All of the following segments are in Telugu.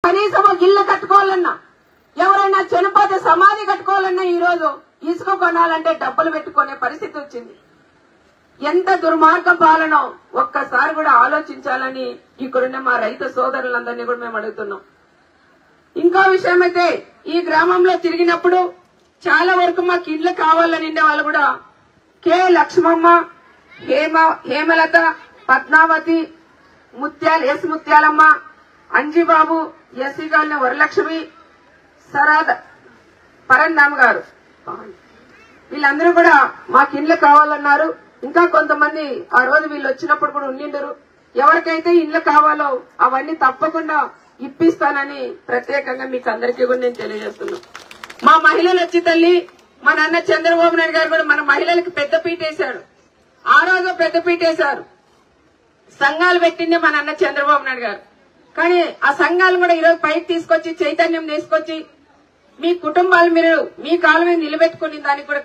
కనీసం ఒక ఇల్లు కట్టుకోవాలన్నా, ఎవరైనా చనిపోతే సమాధి కట్టుకోవాలన్నా ఈ రోజు ఇసుక కొనాలంటే డబ్బులు పెట్టుకునే పరిస్థితి వచ్చింది. ఎంత దుర్మార్గ పాలనో ఒక్కసారి కూడా ఆలోచించాలని ఇక్కడున్న మా రైతు సోదరులందరినీ కూడా మేము అడుగుతున్నాం. ఇంకో విషయం అయితే, ఈ గ్రామంలో తిరిగినప్పుడు చాలా వరకు మాకు ఇండ్లు కావాలని వాళ్ళు కూడా K Lakshmamma, Hemalatha, Padmavathi, S Muthyalamma, Anjibabu, SC గాలిన వరలక్ష్మి, సరాద్ పరంధామ్ గారు, వీళ్ళందరూ కూడా మాకు ఇండ్లు కావాలన్నారు. ఇంకా కొంతమంది ఆ రోజు వీళ్ళు వచ్చినప్పుడు కూడా ఉండిండరు. ఎవరికైతే ఇండ్లు కావాలో అవన్నీ తప్పకుండా ఇప్పిస్తానని ప్రత్యేకంగా మీకు అందరికీ కూడా నేను తెలియజేస్తున్నాను. మా మహిళలు వచ్చి తల్లి, మా నాన్న చంద్రబాబు నాయుడు గారు కూడా మన మహిళలకు పెద్దపీట వేశాడు. ఆ రోజు పెద్దపీట వేశారు. సంఘాలు పెట్టింది మా నాన్న చంద్రబాబు నాయుడు గారు. కానీ ఆ సంఘాలు కూడా ఈరోజు పైకి తీసుకొచ్చి చైతన్యం తీసుకొచ్చి మీ కుటుంబాలు మీరు మీ కాళ్ళ మీద నిలబెట్టుకుని దానికి కూడా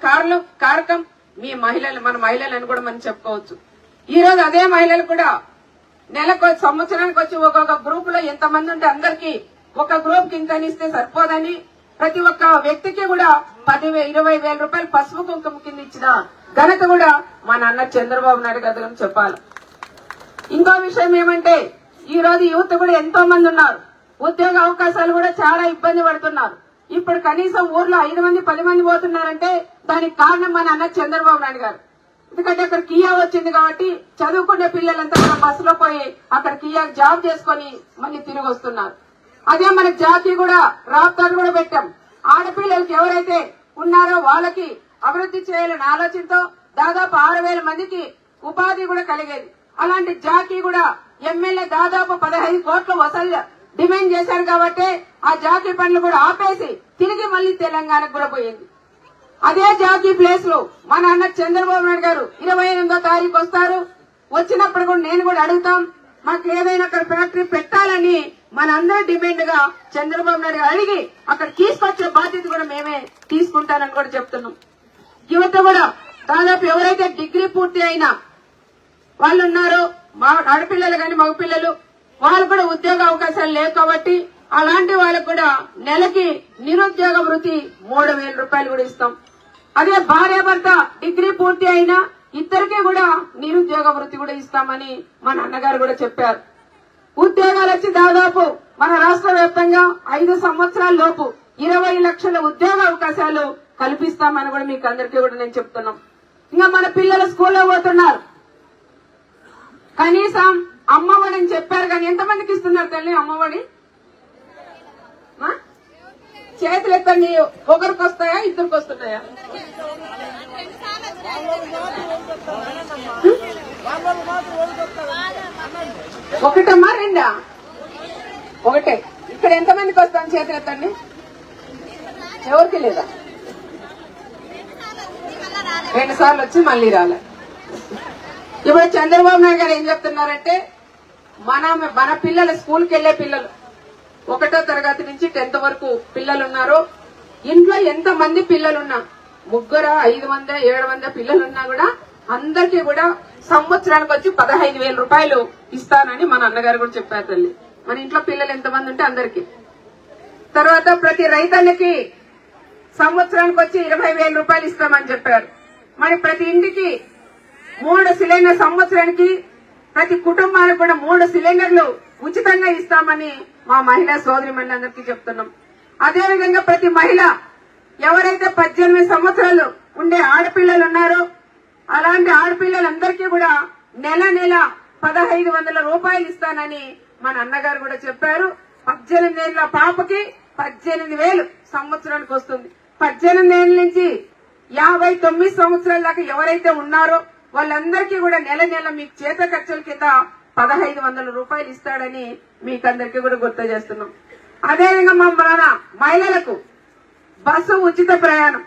కారకం మీ మహిళలు, మన మహిళలని కూడా మనం చెప్పుకోవచ్చు. ఈ రోజు అదే మహిళలు కూడా నెలకు సంవత్సరానికి వచ్చి ఒక్కొక్క గ్రూప్ లో ఎంతమంది ఉంటే అందరికీ ఒక గ్రూప్ కి ఇంత ఇస్తే సరిపోదని ప్రతి ఒక్క వ్యక్తికి కూడా 20,000 రూపాయలు పసుపు కుంకుమ కింద ఇచ్చిన ఘనత కూడా మా నాన్న చంద్రబాబు నాయుడు గారు చెప్పాలి. ఇంకో విషయం ఏమంటే, ఈ రోజు యూత్ కూడా ఎంతో మంది ఉన్నారు. ఉద్యోగ అవకాశాలు కూడా చాలా ఇబ్బంది పడుతున్నారు. ఇప్పుడు కనీసం ఊర్లో 5 మంది 10 మంది పోతున్నారంటే దానికి కారణం మా నాన్న చంద్రబాబు నాయుడు గారు. ఎందుకంటే అక్కడ కియా వచ్చింది కాబట్టి చదువుకునే పిల్లలంతా కూడా బస్సులో పోయి అక్కడ కియా జాబ్ చేసుకుని మళ్ళీ తిరిగి వస్తున్నారు. అదే మన జాతి కూడా రాప్తాడు కూడా పెట్టాం. ఆడపిల్లలకి ఎవరైతే ఉన్నారో వాళ్ళకి అభివృద్ధి చేయాలనే ఆలోచనతో దాదాపు 6,000 మందికి ఉపాధి కూడా కలిగేది. అలాంటి జాకీ కూడా ఎమ్మెల్యే దాదాపు 15 కోట్లు వసూలు డిమాండ్ చేశారు కాబట్టి ఆ జాకీ పనులు కూడా ఆపేసి తిరిగి మళ్లీ తెలంగాణకు కూడా పోయింది. అదే జాకీ ప్లేస్ లో మా నాన్న చంద్రబాబు నాయుడు గారు 28వ తారీఖు వస్తారు. వచ్చినప్పుడు కూడా నేను కూడా అడుగుతాం, మాకు ఏదైనా అక్కడ ఫ్యాక్టరీ పెట్టాలని మన అందరి డిమాండ్ గా చంద్రబాబు నాయుడు గారు అడిగి అక్కడ తీసుకొచ్చే బాధ్యత కూడా మేమే తీసుకుంటానని కూడా చెప్తున్నాం. యువత కూడా దాదాపు ఎవరైతే డిగ్రీ పూర్తి అయినా వాళ్ళు ఉన్నారో, మా ఆడపిల్లలు కానీ మగపిల్లలు, వాళ్ళు కూడా ఉద్యోగ అవకాశాలు లేవు కాబట్టి అలాంటి వాళ్ళకు కూడా నెలకి నిరుద్యోగ వృత్తి 3,000 రూపాయలు కూడా ఇస్తాం. అదే భార్యాభర్త డిగ్రీ పూర్తి అయినా ఇద్దరికీ కూడా నిరుద్యోగ వృత్తి కూడా ఇస్తామని మన అన్నగారు కూడా చెప్పారు. ఉద్యోగాలు వచ్చి దాదాపు మన రాష్ట్ర వ్యాప్తంగా 5 సంవత్సరాల లోపు 20 లక్షల ఉద్యోగ అవకాశాలు కల్పిస్తామని కూడా మీకు అందరికీ కూడా నేను చెప్తున్నాం. ఇంకా మన పిల్లలు స్కూల్లో పోతున్నారు. కనీసం అమ్మఒడి అని చెప్పారు కానీ ఎంతమందికి ఇస్తున్నారు తల్లి అమ్మఒడి? చేతులు ఎత్తండి. ఒకరికి వస్తాయా, ఇద్దరికి వస్తున్నాయా? ఒకటమ్మా, రెండా? ఒకటే. ఇక్కడ ఎంతమందికి వస్తాను చేతులు ఎత్తండి. ఎవరికి లేదా? 2 సార్లు వచ్చి మళ్లీ రాలే. ఇప్పుడు చంద్రబాబు నాయుడు గారు ఏం చెప్తున్నారంటే, మన పిల్లలు స్కూల్కి వెళ్లే పిల్లలు 1వ తరగతి నుంచి 10th వరకు పిల్లలు ఉన్నారు. ఇంట్లో ఎంత మంది పిల్లలున్నా 3, 5 మంది 7 మంది పిల్లలున్నా కూడా అందరికీ కూడా సంవత్సరానికి వచ్చి 15,000 రూపాయలు ఇస్తానని మన అన్నగారు కూడా చెప్పారు తల్లి. మన ఇంట్లో పిల్లలు ఎంతమంది ఉంటే అందరికి. తర్వాత ప్రతి రైతన్నకి సంవత్సరానికి వచ్చి 20,000 రూపాయలు ఇస్తామని చెప్పారు. మరి ప్రతి ఇంటికి 3 సిలిండర్ సంవత్సరానికి ప్రతి కుటుంబానికి కూడా 3 సిలిండర్లు ఉచితంగా ఇస్తామని మా మహిళా సోదరి మహిళలందరికీ చెప్తున్నాం. అదేవిధంగా ప్రతి మహిళ ఎవరైతే 18 సంవత్సరాలు ఉండే ఆడపిల్లలు ఉన్నారో అలాంటి ఆడపిల్లలందరికీ కూడా నెల 1,500 రూపాయలు ఇస్తానని మన అన్నగారు కూడా చెప్పారు. 18 ఏళ్ల పాపకి 18,000 సంవత్సరానికి వస్తుంది. 18 ఏళ్ల నుంచి 59 సంవత్సరాల దాకా ఎవరైతే ఉన్నారో వాళ్ళందరికీ కూడా నెల మీకు చేత ఖర్చుల కింద 1,500 రూపాయలు ఇస్తాడని మీకందరికీ కూడా గుర్తు చేస్తున్నాం. అదేవిధంగా మన మహిళలకు బస్సు ఉచిత ప్రయాణం